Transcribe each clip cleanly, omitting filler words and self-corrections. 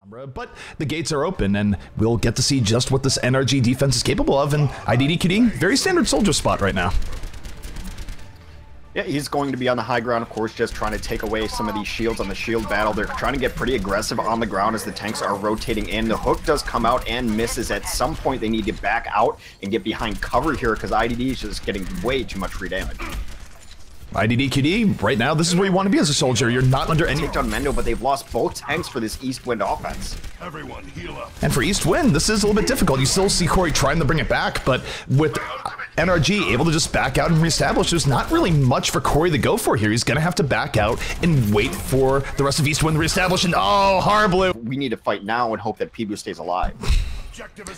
But the gates are open, and we'll get to see just what this NRG defense is capable of. And IDDQD, very standard soldier spot right now. Yeah, he's going to be on the high ground, of course, just trying to take away some of these shields on the shield battle. They're trying to get pretty aggressive on the ground as the tanks are rotating in. The hook does come out and misses. At some point, they need to back out and get behind cover here because IDD is just getting way too much free damage. IDDQD, right now, this is where you want to be as a soldier. You're not under any... Take on Mendo, but they've lost both tanks for this East Wind offense. Everyone heal up. And for East Wind, this is a little bit difficult. You still see Corey trying to bring it back, but with NRG able to just back out and reestablish, there's not really much for Corey to go for here. He's going to have to back out and wait for the rest of East Wind to reestablish. And oh, Harblue. We need to fight now and hope that Pibu stays alive.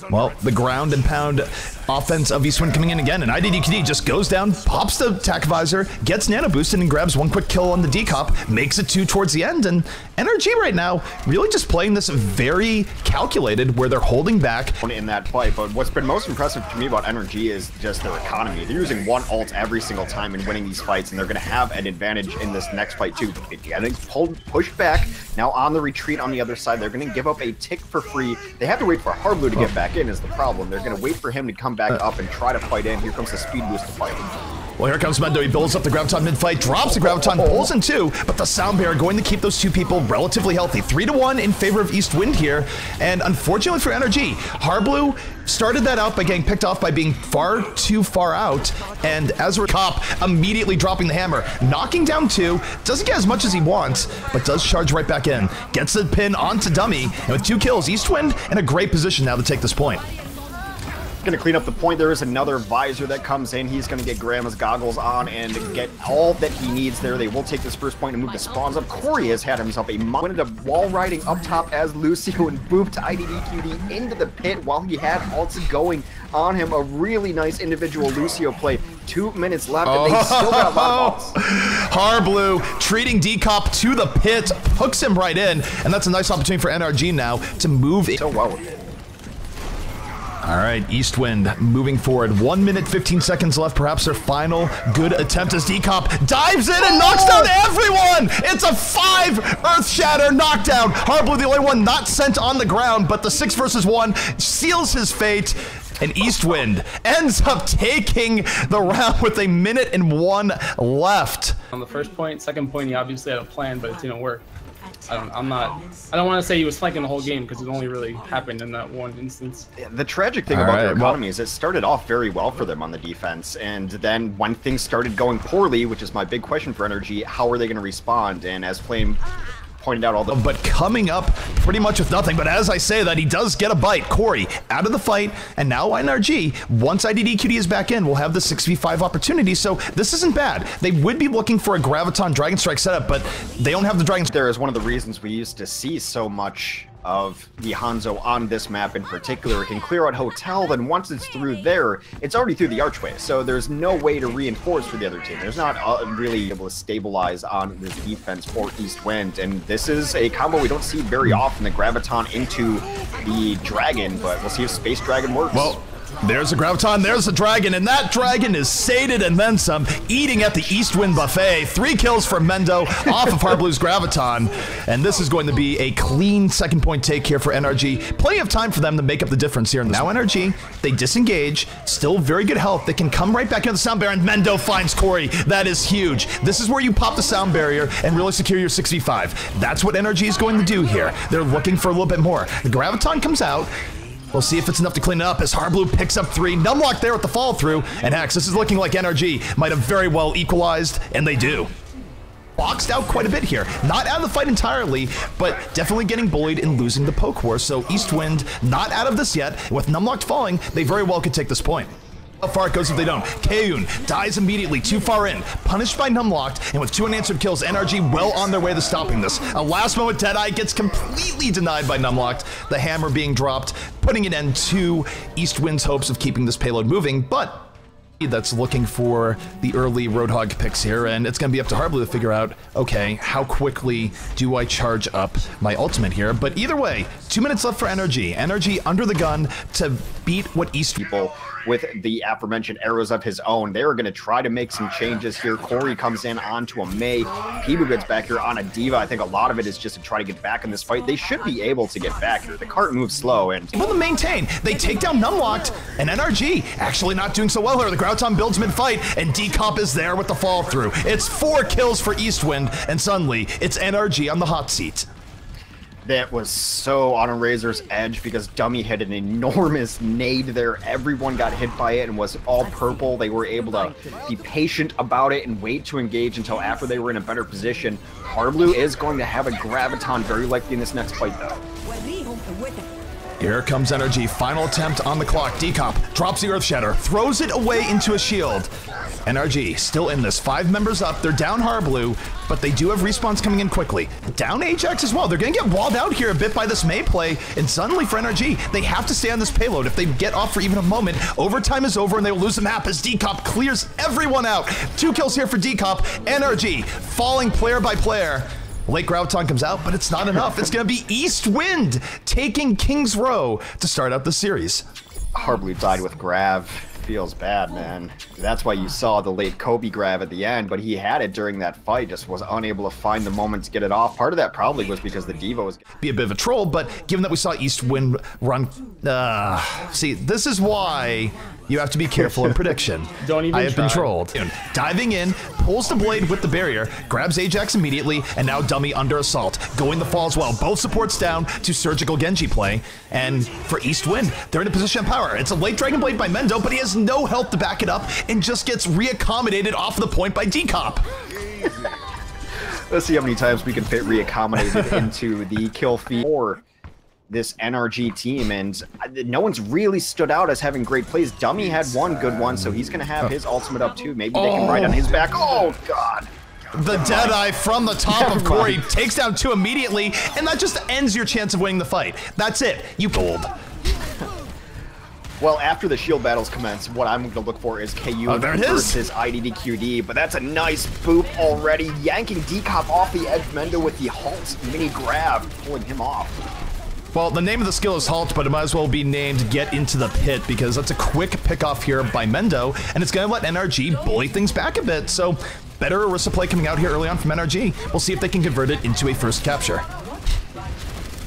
Well, the ground and pound offense of East Wind coming in again, and IDDQD just goes down, pops the attack visor, gets nano boosted, and grabs one quick kill on the decop, makes it 2 towards the end, and NRG right now really just playing this very calculated where they're holding back in that fight. But what's been most impressive to me about NRG is just their economy. They're using one ult every single time and winning these fights, and they're going to have an advantage in this next fight too. Getting pushed back, now on the retreat on the other side, they're going to give up a tick for free. They have to wait for Harblue to get back in is the problem. They're going to wait for him to come back up and try to fight in. Here comes the speed boost to fight. Well, here comes Mendo. He builds up the Graviton mid-fight, drops the Graviton, pulls in 2, but the Sound Barrier going to keep those 2 people relatively healthy. 3-1 in favor of East Wind here, and unfortunately for NRG, Harblue started that out by getting picked off by being far too far out, and as a cop, immediately dropping the hammer, knocking down 2, doesn't get as much as he wants, but does charge right back in. Gets the pin onto Dummy, and with 2 kills, East Wind in a great position now to take this point. Going to clean up the point. There is another visor that comes in. He's going to get Grandma's goggles on and get all that he needs there. They will take this first point and move the spawns up. Corey has had himself a ended up wall riding up top as Lucio and booped IDDQD into the pit while he had ults going on him. A really nice individual Lucio play. 2 minutes left and they still got a lot of ults. Harblue treating Decop to the pit, hooks him right in, and that's a nice opportunity for NRG now to move in. So well with it. All right, East Wind moving forward. 1 minute, 15 seconds left. Perhaps their final good attempt as Decop dives in and knocks down everyone. It's a 5 Earth Shatter knockdown. Harblue, the only one not sent on the ground, but the 6 versus 1 seals his fate. And East Wind ends up taking the round with 1 minute and 1 left. On the first point, second point, he obviously had a plan, but it didn't work. I don't want to say he was flanking the whole game because it only really happened in that one instance. The tragic thing about their economy is it started off very well for them on the defense, and then when things started going poorly, which is my big question for NRG, how are they going to respond? And as Flame pointed out, all the but coming up pretty much with nothing. But as I say that, he does get a bite. Corey out of the fight, and now NRG, once IDDQD is back in, will have the 6v5 opportunity. So this isn't bad. They would be looking for a Graviton Dragon Strike setup, but they don't have the Dragon Strike. There is one of the reasons we used to see so much of the Hanzo on this map in particular. It can clear out Hotel, then once it's through there, it's already through the archway, so there's no way to reinforce for the other team. There's not really able to stabilize on this defense for East Wind, and this is a combo we don't see very often, the Graviton into the Dragon, but we'll see if Space Dragon works. Well, there's a Graviton, there's a Dragon, and that Dragon is sated and then some, eating at the East Wind buffet. 3 kills for Mendo off of Harblue's Graviton, and this is going to be a clean second point take here for NRG. Plenty of time for them to make up the difference here. Now NRG, they disengage, still very good health. They can come right back into the Sound Barrier, and Mendo finds Corey. That is huge. This is where you pop the Sound Barrier and really secure your 6v5. That's what NRG is going to do here. They're looking for a little bit more. The Graviton comes out. We'll see if it's enough to clean it up as Harblue picks up 3. Numlock there with the follow through. And Hex, this is looking like NRG might have very well equalized, and they do. Boxed out quite a bit here. Not out of the fight entirely, but definitely getting bullied and losing the poke war. So East Wind not out of this yet. With Numlocked falling, they very well could take this point. How far it goes if they don't. Kayun dies immediately, too far in, punished by Numlocked, and with 2 unanswered kills, NRG well on their way to stopping this. A last moment Deadeye gets completely denied by Numlocked, the hammer being dropped, putting an end to East Wind's hopes of keeping this payload moving, but that's looking for the early Roadhog picks here, and it's going to be up to Harblue to figure out, okay, how quickly do I charge up my ultimate here? But either way, 2 minutes left for NRG. NRG under the gun to beat what East people with the aforementioned arrows of his own. They're going to try to make some changes here. Corey comes in onto a Mei. Pibu gets back here on a Diva. I think a lot of it is just to try to get back in this fight. They should be able to get back here. The cart moves slow and able to maintain. They take down Numlocked, and NRG actually not doing so well here. The Graviton builds mid-fight, and Decomp is there with the fall through. It's 4 kills for Eastwind, and suddenly it's NRG on the hot seat. That was so on a razor's edge because Dummy had an enormous nade there. Everyone got hit by it and was all purple. They were able to be patient about it and wait to engage until after they were in a better position. Harblue is going to have a Graviton very likely in this next fight, though. Here comes NRG, final attempt on the clock. Decomp drops the Earth Shatter, throws it away into a shield. NRG still in this, 5 members up. They're down Harblue, but they do have respawns coming in quickly. Down Ajax as well. They're gonna get walled out here a bit by this Mei play, and suddenly for NRG, they have to stay on this payload. If they get off for even a moment, overtime is over and they will lose the map as Decomp clears everyone out. 2 kills here for Decomp. NRG falling player by player. Late Graviton comes out, but it's not enough. It's going to be Eastwind taking King's Row to start out the series. Harblue died with Grav. Feels bad, man. That's why you saw the late Kobe Grav at the end, but he had it during that fight, just was unable to find the moment to get it off. Part of that probably was because the Diva was... Be a bit of a troll, but given that we saw Eastwind run... see, this is why... You have to be careful in prediction. Don't even I have been trolled. Diving in, pulls the blade with the barrier, grabs Ajax immediately, and now Dummy under assault. Going the fall as well. Both supports down to surgical Genji play. And for Eastwind, they're in a position of power. It's a late Dragon Blade by Mendo, but he has no health to back it up and just gets reaccommodated off the point by Decomp. Let's see how many times we can fit reaccommodated into the kill feed for this NRG team, and no one's really stood out as having great plays. Dummy had one good one, so he's going to have his ultimate up too. Maybe they can ride on his back. Oh, God. The Deadeye from the top of Corey takes down 2 immediately, and that just ends your chance of winning the fight. That's it. You gold. Well, after the shield battles commence, what I'm going to look for is KU versus IDDQD, but that's a nice boop already, yanking Decomp off the edge. Mendo with the halt mini grab, pulling him off. Well, the name of the skill is Halt, but it might as well be named Get Into the Pit, because that's a quick pick-off here by Mendo, and it's going to let NRG bully things back a bit, so better Orisa play coming out here early on from NRG. We'll see if they can convert it into a first capture.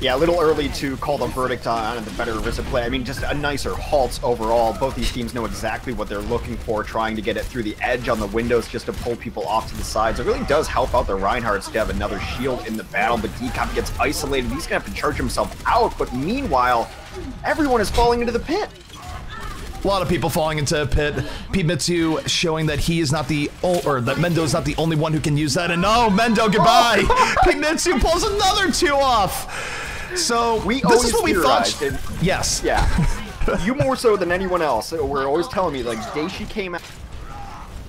Yeah, a little early to call the verdict on the better Orisa play. I mean, just a nicer Halt overall. Both these teams know exactly what they're looking for, trying to get it through the edge on the windows just to pull people off to the sides. It really does help out the Reinhardts to have another shield in the battle, but Decomp gets isolated. He's going to have to charge himself out, but meanwhile, everyone is falling into the pit. A lot of people falling into a pit. Pimitsu showing that he is not the, or that Mendo is not the only one who can use that. And no, Mendo, goodbye. Pimitsu pulls another 2 off. So this is what we thought. Yes. Yeah. You more so than anyone else. We're always telling me, like, Daishi came out.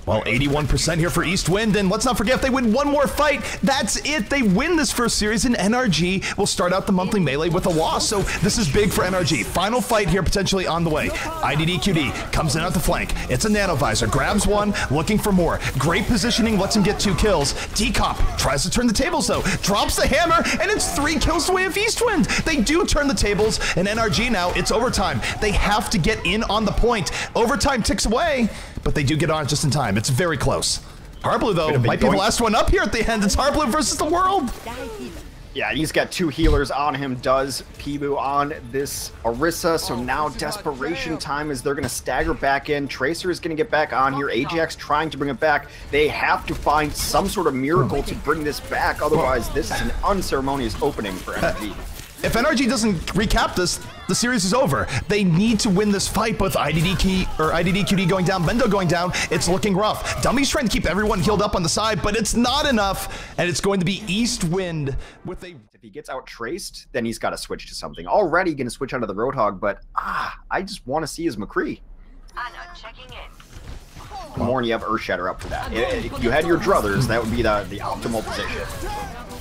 Well, 81% here for Eastwind, and let's not forget if they win one more fight, that's it. They win this first series, and NRG will start out the monthly melee with a loss, so this is big for NRG. Final fight here potentially on the way. IDDQD comes in at the flank. It's a nanovisor, grabs one, looking for more. Great positioning, lets him get 2 kills. Decomp tries to turn the tables though, drops the hammer, and it's 3 kills away of Eastwind. They do turn the tables, and NRG now, it's overtime. They have to get in on the point. Overtime ticks away, but they do get on just in time. It's very close. Harblue, though, might be the last one up here at the end. It's Harblue versus the world. Yeah, he's got 2 healers on him, does Pibu on this Orisa, so now desperation time as they're going to stagger back in. Tracer is going to get back on here. Ajax trying to bring it back. They have to find some sort of miracle to bring this back, otherwise this is an unceremonious opening for NRG. If NRG doesn't recap this, the series is over. They need to win this fight, both IDDQD going down, Mendo going down. It's looking rough. Dummy's trying to keep everyone healed up on the side, but it's not enough, and it's going to be Eastwind with a... If he gets out-traced, then he's got to switch to something. Already going to switch onto the Roadhog, but I just want to see his McCree. Anna checking in. More and you have Earthshatter up for that. If you had your druthers, that would be the optimal position.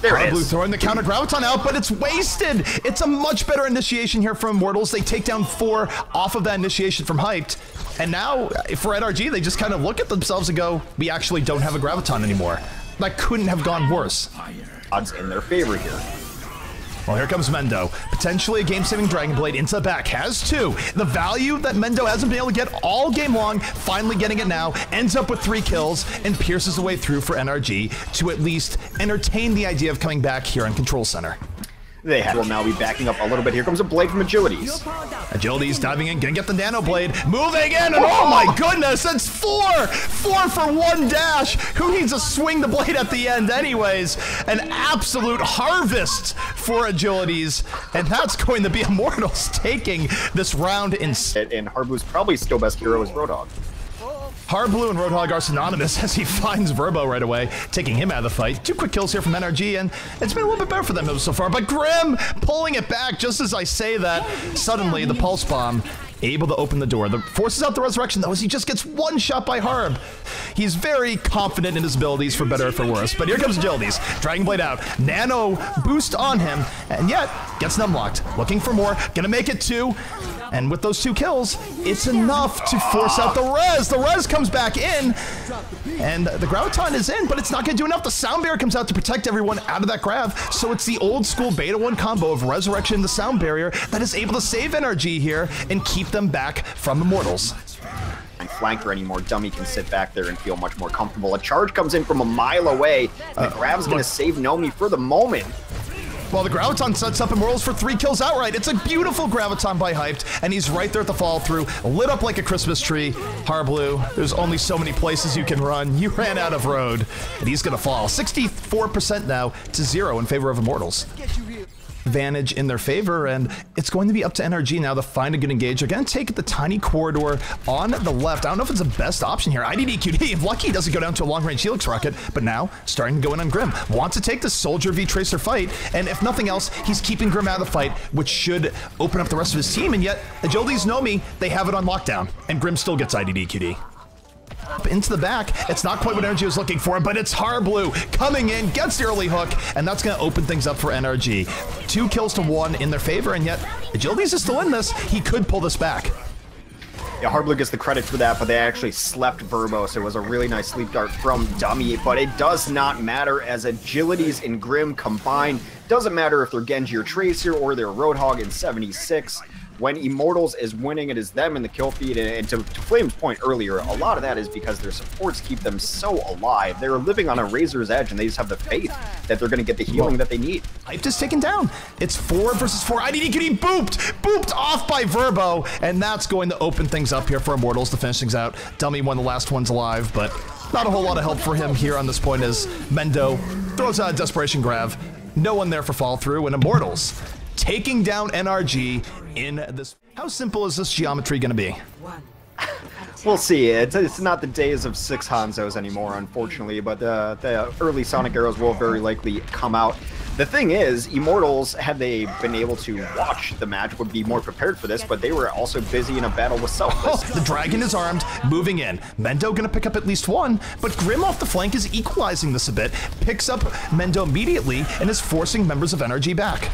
There it Blue is. throwing the counter Graviton out, but it's wasted. It's a much better initiation here from Immortals. They take down 4 off of that initiation from Hyped. And now, for NRG, they just kind of look at themselves and go, we actually don't have a Graviton anymore. That couldn't have gone worse. Odds in their favor here. Well, here comes Mendo. Potentially a game-saving Dragon Blade into the back. Has two. The value that Mendo hasn't been able to get all game long, finally getting it now, ends up with 3 kills and pierces the way through for NRG to at least entertain the idea of coming back here on Control Center. They will now be backing up a little bit. Here comes a blade from Agilities. Agilities diving in, gonna get the Nano Blade, moving in, and oh my goodness, that's 4! 4 for 1 dash! Who needs to swing the blade at the end anyways? An absolute harvest for Agilities, and that's going to be Immortals taking this round in... And Harblu's probably still best hero is Roadhog. Hardblue and Roadhog are synonymous as he finds Verbo right away, taking him out of the fight. 2 quick kills here from NRG, and it's been a little bit better for them so far, but Grim pulling it back just as I say that. Suddenly, the Pulse Bomb able to open the door. Forces out the Resurrection, though, as he just gets one shot by Harb. He's very confident in his abilities, for better or for worse. But here comes Agilities. Dragon Blade out. Nano boost on him, and yet gets Numlocked. Looking for more. Gonna make it 2. And with those 2 kills, it's enough to force out the res. The res comes back in, and the Graviton is in, but it's not going to do enough. The Sound Barrier comes out to protect everyone out of that grav. So it's the old school Beta 1 combo of Resurrection and the Sound Barrier that is able to save NRG here and keep them back from Immortals. And flanker anymore. Dummy can sit back there and feel much more comfortable. A charge comes in from a mile away. The grav's going to save Nomi for the moment. Well, the Graviton sets up Immortals for 3 kills outright. It's a beautiful Graviton by Hyped, and he's right there at the fall through, lit up like a Christmas tree. Harblu, there's only so many places you can run. You ran out of road, and he's gonna fall. 64% now to 0 in favor of Immortals. Advantage in their favor, and it's going to be up to NRG now to find a good engage. They're going to take the tiny corridor on the left. I don't know if it's the best option here. IDDQD, if lucky, doesn't go down to a long-range Helix rocket, but now starting to go in on Grim. Wants to take the Soldier v Tracer fight, and if nothing else, he's keeping Grim out of the fight, which should open up the rest of his team, and yet Agilities know me, they have it on lockdown, and Grim still gets IDDQD. Up into the back, it's not quite what NRG was looking for, but it's Harblu coming in, gets the early hook, and that's going to open things up for NRG. 2 kills to 1 in their favor, and yet Agilities is still in this. He could pull this back. Yeah, Harblu gets the credit for that, but they actually slept Verbo, so it was a really nice sleep dart from Dummy, but it does not matter as Agilities and Grim combine. Doesn't matter if they're Genji or Tracer or they're Roadhog in 76. When Immortals is winning, it is them in the kill feed, and to Flame's point earlier, a lot of that is because their supports keep them so alive. They're living on a razor's edge, and they just have the faith that they're going to get the healing that they need. Hyped is taken down. It's 4 versus 4. IDDQD booped off by Verbo, and that's going to open things up here for Immortals to finish things out. Dummy, one of the last ones alive, but not a whole lot of help for him here on this point as Mendo throws out a Desperation Grav. No one there for fall through, and Immortals taking down NRG in this. How simple is this geometry going to be? We'll see. It's not the days of 6 Hanzos anymore, unfortunately, but the early Sonic Arrows will very likely come out. The thing is, Immortals, had they been able to watch the match, would be more prepared for this, but they were also busy in a battle with Selfless. The Dragon is armed, moving in. Mendo gonna pick up at least 1, but Grim off the flank is equalizing this a bit, picks up Mendo immediately, and is forcing members of NRG back.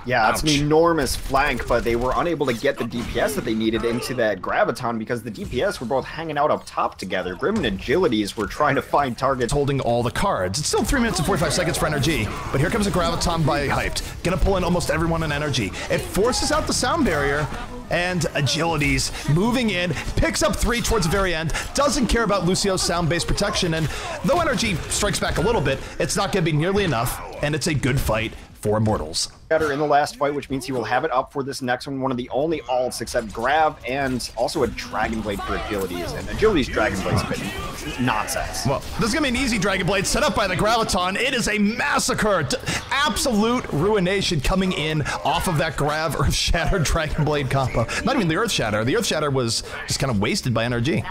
Yeah, it's an enormous flank, but they were unable to get the DPS that they needed into that Graviton because the DPS were both hanging out up top together. Grim and Agilities were trying to find targets. Holding all the cards. It's still 3 minutes and 45 seconds for NRG, but here comes a Graviton by Hyped. Gonna pull in almost everyone in NRG. It forces out the Sound Barrier, and Agilities moving in, picks up 3 towards the very end, doesn't care about Lucio's sound-based protection, and though NRG strikes back a little bit, it's not gonna be nearly enough, and it's a good fight for Immortals. Better in the last fight, which means he will have it up for this next one. One of the only alts except Grav, and also a Dragon Blade for Agilities. And Agilities Dragon Blade's been nonsense. Well, this is gonna be an easy Dragon Blade set up by the Graviton. It is a massacre, absolute ruination coming in off of that Grav Earth Shatter Dragon Blade combo. Not even the Earth Shatter. The Earth Shatter was just kind of wasted by NRG.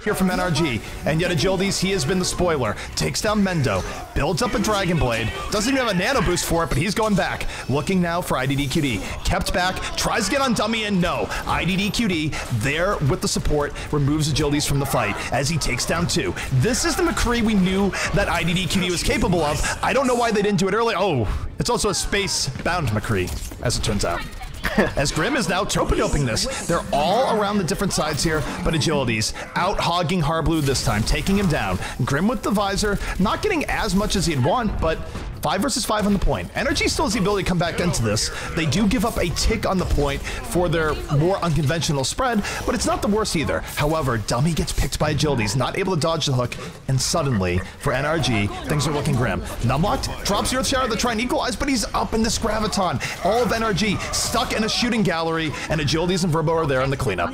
Here from NRG, and yet Agilities, he has been the spoiler. Takes down Mendo, builds up a Dragon Blade, doesn't even have a nano boost for it, but he's going back. Looking now for IDDQD. Kept back, tries to get on Dummy, and no. IDDQD, there with the support, removes Agilities from the fight as he takes down 2. This is the McCree we knew that IDDQD was capable of. I don't know why they didn't do it earlier. Oh, it's also a space-bound McCree, as it turns out. As Grim is now topo-doping this. They're all around the different sides here, but Agilities out-hogging Harblu this time, taking him down. Grim with the visor, not getting as much as he'd want, but 5 versus 5 on the point. NRG still has the ability to come back into this. They do give up a tick on the point for their more unconventional spread, but it's not the worst either. However, Dummy gets picked by agility. He's not able to dodge the hook, and suddenly, for NRG, things are looking grim. Numlocked drops the Earth Shatter to try and equalize, but he's up in this Graviton. All of NRG stuck in a shooting gallery, and Agilities and Verbo are there in the cleanup.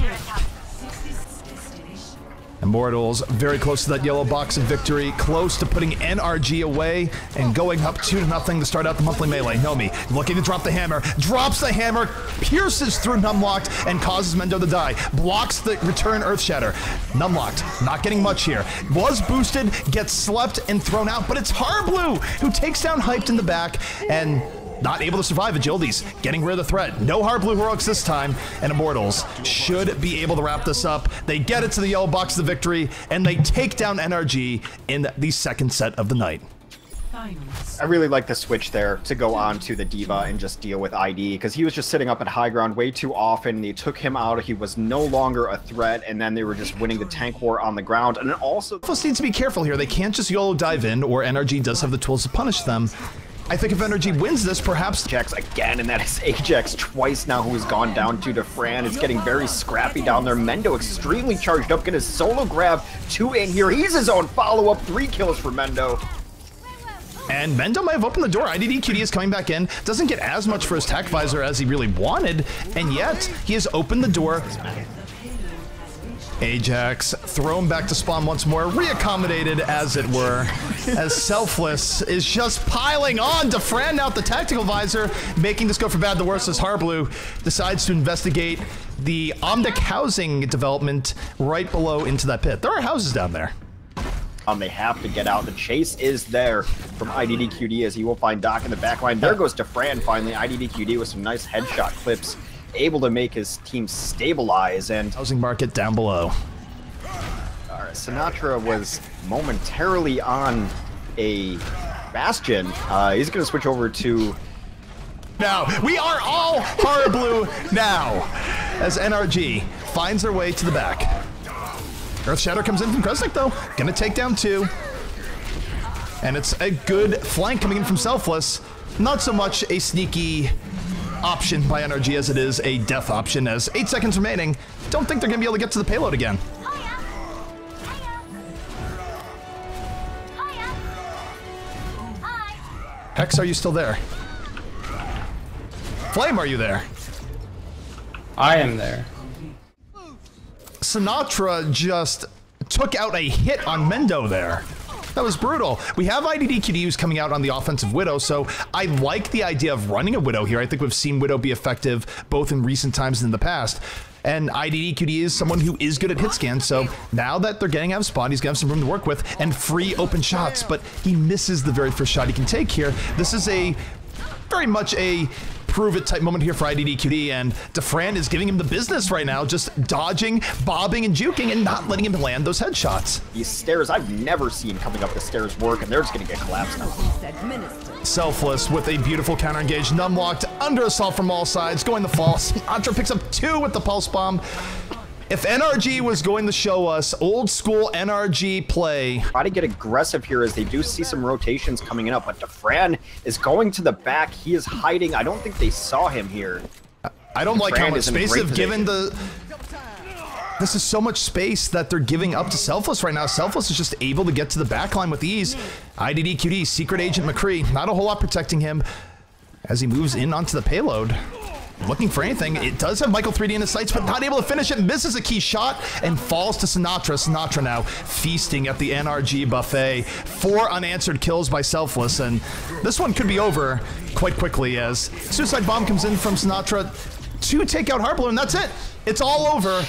Immortals very close to that yellow box of victory, close to putting NRG away and going up 2-0 to start out the monthly melee. Nomi looking to drop the hammer, drops the hammer, pierces through Numlocked and causes Mendo to die, blocks the return Earth Shatter. Numlocked not getting much here, was boosted, gets slept and thrown out, but it's Harblue who takes down Hyped in the back and not able to survive. Agilities getting rid of the threat. No Harblue heroics this time, and Immortals should be able to wrap this up. They get it to the yellow box of the victory, and they take down NRG in the second set of the night. I really like the switch there to go on to the D.Va and just deal with ID, because he was just sitting up at high ground way too often. They took him out. He was no longer a threat, and then they were just winning the tank war on the ground. And also, Selfless needs to be careful here. They can't just YOLO dive in, or NRG does have the tools to punish them. I think if NRG wins this, perhaps... Ajax again, and that is Ajax twice now who has gone down to Defran. It's getting very scrappy down there. Mendo extremely charged up, get his solo grab 2 in here. He's his own follow-up, 3 kills for Mendo. And Mendo might have opened the door. IDDQD is coming back in. Doesn't get as much for his tac visor as he really wanted, and yet he has opened the door. Ajax thrown back to spawn once more, reaccommodated as it were, as Selfless is just piling on. Defran out the tactical visor, making this go for bad the worse as Harblue decides to investigate the Omnic housing development right below into that pit. There are houses down there. They have to get out. The chase is there from IDDQD as he will find Doc in the back line. There goes Defran finally. IDDQD with some nice headshot clips, able to make his team stabilize. And housing market down below. All right, Sinatra was momentarily on a Bastion. He's going to switch over to... Now, we are all Harblue now, as NRG finds their way to the back. Earth Shatter comes in from Kresnik though, gonna take down 2. And it's a good flank coming in from Selfless. Not so much a sneaky option by NRG as it is a death option, as 8 seconds remaining. Don't think they're gonna be able to get to the payload again. Hex, are you still there? Flame, are you there? I am there. Sinatra just took out a hit on Mendo there. That was brutal. We have IDDQD who's coming out on the offensive Widow, so I like the idea of running a Widow here. I think we've seen Widow be effective both in recent times and in the past. And IDDQD is someone who is good at hit scan, so now that they're getting out of spot, he's gonna have some room to work with and free open shots, but he misses the very first shot he can take here. This is a very much a prove-it type moment here for IDDQD, and Defran is giving him the business right now, just dodging, bobbing, and juking, and not letting him land those headshots. These stairs I've never seen coming up the stairs work, and they're just gonna get collapsed now. Selfless with a beautiful counter-engage. Numlocked under assault from all sides, going the fall. Sinatra picks up 2 with the pulse bomb. If NRG was going to show us old school NRG play. Try to get aggressive here as they do see some rotations coming up, but Defran is going to the back. He is hiding. I don't think they saw him here. I don't like how much space they've given the... This is so much space that they're giving up to Selfless right now. Selfless is just able to get to the backline with ease. IDDQD, Secret Agent McCree, not a whole lot protecting him as he moves in onto the payload. Looking for anything. It does have Michael 3D in his sights, but not able to finish it. Misses a key shot and falls to Sinatra. Sinatra now feasting at the NRG buffet. 4 unanswered kills by Selfless, and this one could be over quite quickly as Suicide Bomb comes in from Sinatra to take out Harblue, and that's it. It's all over.